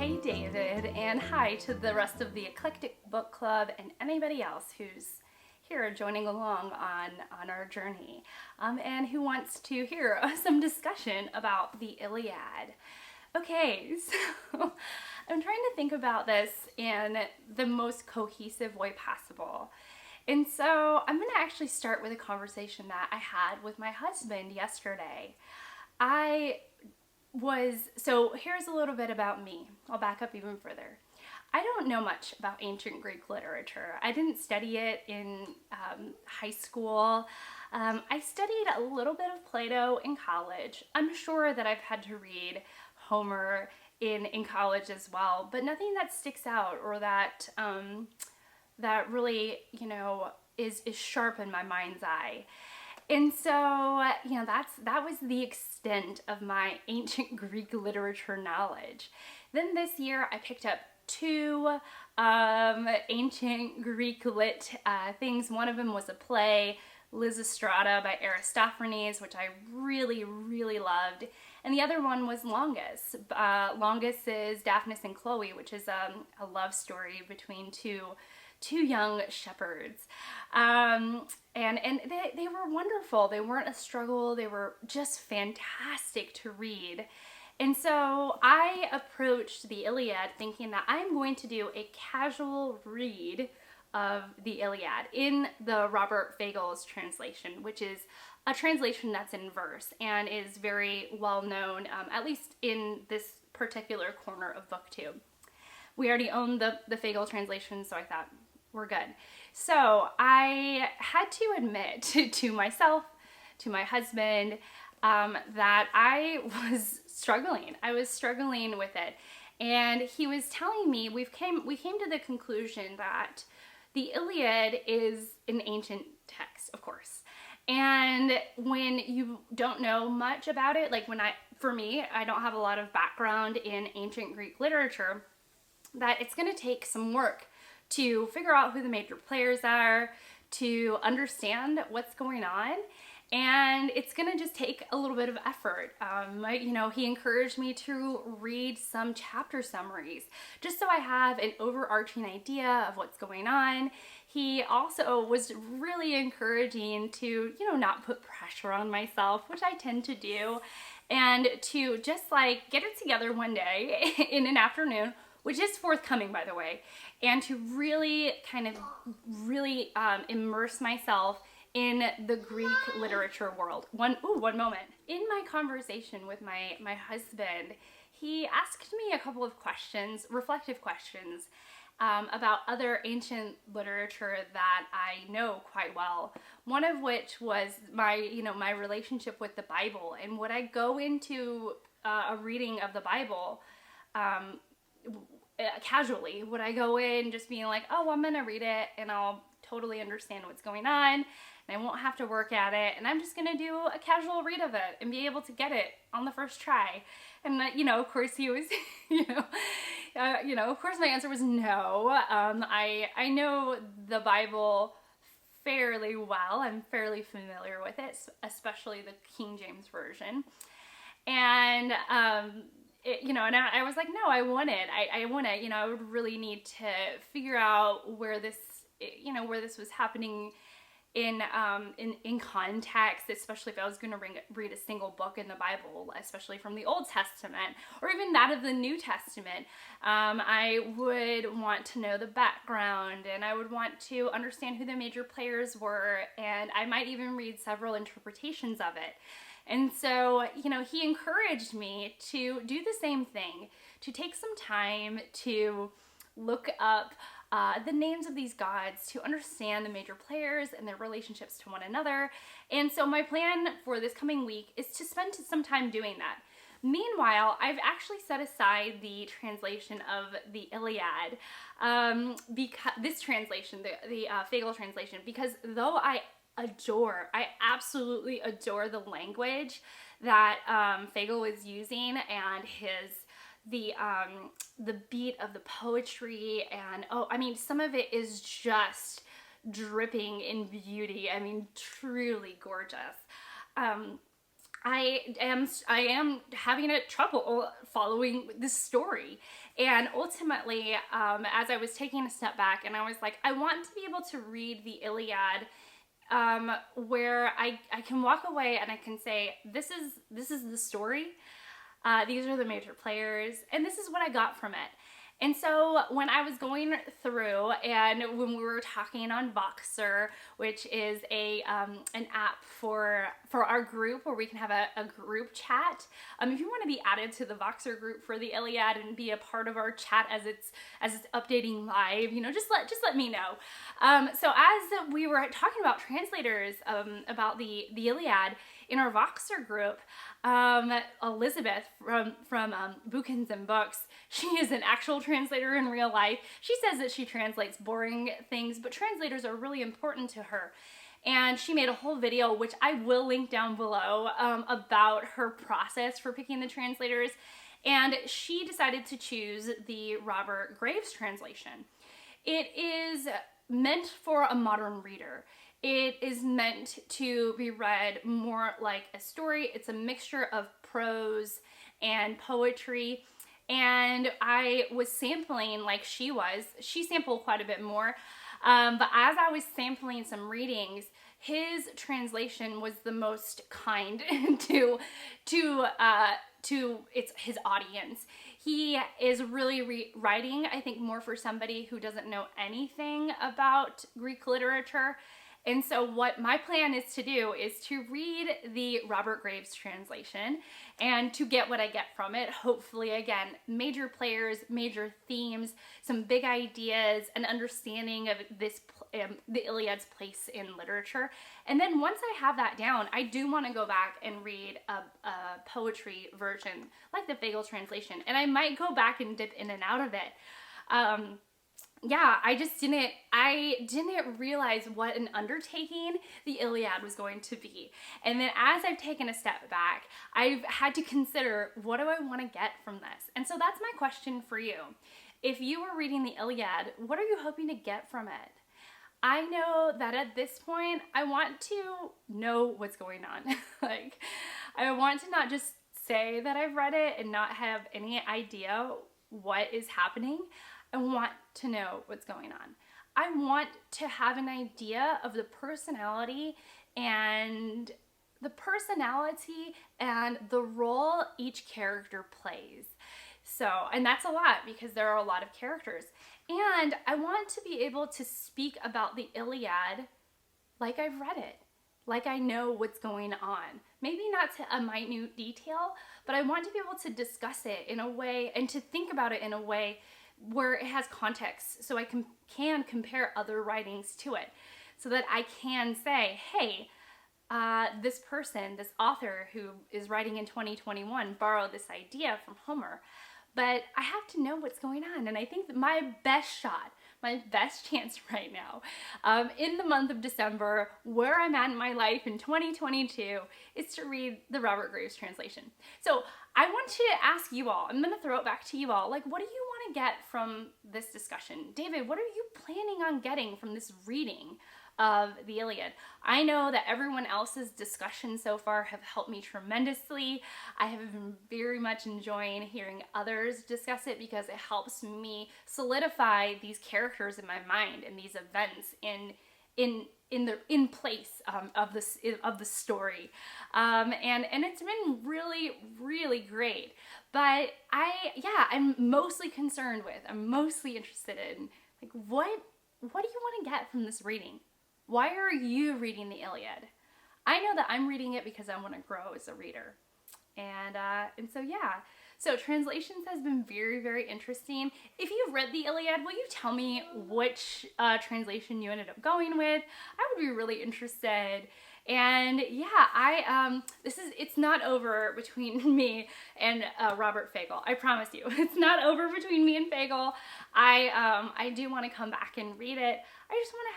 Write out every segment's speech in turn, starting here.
Hey David, and hi to the rest of the Eclectic Book Club and anybody else who's here joining along on our journey and who wants to hear some discussion about the Iliad. Okay, so I'm trying to think about this in the most cohesive way possible. And so I'm going to actually start with a conversation that I had with my husband yesterday. So here's a little bit about me. I'll back up even further. I don't know much about ancient Greek literature. I didn't study it in high school. I studied a little bit of Plato in college. I'm sure that I've had to read Homer in college as well, but nothing that sticks out or that that really, is sharp in my mind's eye. And so, that was the extent of my ancient Greek literature knowledge. Then this year I picked up two ancient Greek lit things. One of them was a play, Lysistrata by Aristophanes, which I really, really loved. And the other one was Longus. Longus is Daphnis and Chloe, which is a love story between two young shepherds. And they were wonderful. They weren't a struggle. They were just fantastic to read. And so I approached the Iliad thinking that I'm going to do a casual read of the Iliad in the Robert Fagel's translation, which is a translation that's in verse and is very well known, at least in this particular corner of BookTube. We already own the Fagel translation, so I thought, we're good. So I had to admit to myself, to my husband, that I was struggling. I was struggling with it. And he was telling me, we came to the conclusion that the Iliad is an ancient text, of course. And when you don't know much about it, like for me, I don't have a lot of background in ancient Greek literature, that it's going to take some work to figure out who the major players are, to understand what's going on, and it's gonna just take a little bit of effort. He encouraged me to read some chapter summaries, just so I have an overarching idea of what's going on. He also was really encouraging to, not put pressure on myself, which I tend to do, and to just get it together one day in an afternoon, which is forthcoming, by the way, and to really immerse myself in the Greek literature world. One moment. In my conversation with my husband, he asked me a couple of questions, reflective questions, about other ancient literature that I know quite well. One of which was my relationship with the Bible, and would I go into a reading of the Bible casually? Would I go in just being like, oh, I'm gonna read it and I'll totally understand what's going on and I won't have to work at it and I'm just gonna do a casual read of it and be able to get it on the first try? And of course he was of course my answer was no. I know the Bible fairly well. I'm fairly familiar with it, especially the King James Version. And and I was like, no, I want it. I want it. I would really need to figure out where this was happening in context, especially if I was going to read a single book in the Bible, especially from the Old Testament or even that of the New Testament. I would want to know the background, and I would want to understand who the major players were, and I might even read several interpretations of it. And so, he encouraged me to do the same thing, to take some time to look up the names of these gods, to understand the major players and their relationships to one another. And so my plan for this coming week is to spend some time doing that. Meanwhile, I've actually set aside the translation of the Iliad, because this translation, the Fagel translation, because though I absolutely adore the language that Fagel was using and the beat of the poetry, and some of it is just dripping in beauty. Truly gorgeous. I am having a trouble following this story. And ultimately, as I was taking a step back, and I was like, I want to be able to read the Iliad where I can walk away and I can say, this is the story. These are the major players, and this is what I got from it. And so when I was going through, and when we were talking on Voxer, which is an app for our group where we can have a group chat. If you want to be added to the Voxer group for the Iliad and be a part of our chat as it's updating live, just let me know. So as we were talking about translators, about the Iliad in our Voxer group, Elizabeth from Bookins and Books, she is an actual translator in real life. She says that she translates boring things, but translators are really important to her. And she made a whole video, which I will link down below, about her process for picking the translators. And she decided to choose the Robert Graves translation. It is meant for a modern reader. It is meant to be read more like a story. It's a mixture of prose and poetry. And I was sampling like she was. She sampled quite a bit more. But as I was sampling some readings, his translation was the most kind to his audience. He is really writing, I think, more for somebody who doesn't know anything about Greek literature. And so what my plan is to do is to read the Robert Graves translation and to get what I get from it. Hopefully, again, major players, major themes, some big ideas, an understanding of the Iliad's place in literature. And then once I have that down, I do want to go back and read a poetry version, like the Fagel translation. And I might go back and dip in and out of it. Yeah, I didn't realize what an undertaking the Iliad was going to be. And then as I've taken a step back, I've had to consider, what do I want to get from this? And so that's my question for you. If you were reading the Iliad, what are you hoping to get from it? I know that at this point, I want to know what's going on. Like, I want to not just say that I've read it and not have any idea what is happening. I want to know what's going on. I want to have an idea of the personality and the role each character plays. So, and that's a lot because there are a lot of characters. And I want to be able to speak about the Iliad like I've read it, like I know what's going on. Maybe not to a minute detail, but I want to be able to discuss it in a way and to think about it in a way where it has context, so I can compare other writings to it, so that I can say, hey, this person, this author who is writing in 2021 borrowed this idea from Homer, but I have to know what's going on. And I think that my best chance right now, in the month of December, where I'm at in my life in 2022, is to read the Robert Graves translation. So I want to ask you all, I'm going to throw it back to you all, like, what do you want to get from this discussion? David, what are you planning on getting from this reading of the Iliad? I know that everyone else's discussion so far have helped me tremendously. I have been very much enjoying hearing others discuss it because it helps me solidify these characters in my mind and these events in place of the story, and it's been really great. But I'm mostly concerned with, I'm mostly interested in, like, what do you want to get from this reading? Why are you reading the Iliad? I know that I'm reading it because I want to grow as a reader, and so yeah. So translations has been very interesting. If you've read the Iliad, will you tell me which translation you ended up going with? I would be really interested. And yeah, it's not over between me and Robert Fagel. I promise you, it's not over between me and Fagel. I do want to come back and read it. I just want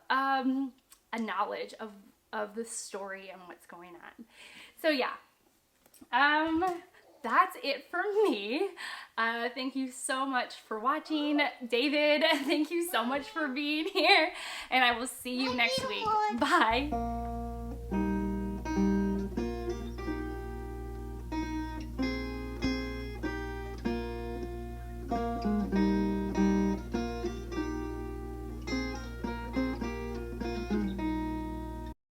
to have a knowledge of the story and what's going on. So yeah. That's it for me. Thank you so much for watching. David, thank you so much for being here. And I will see you next week. Bye.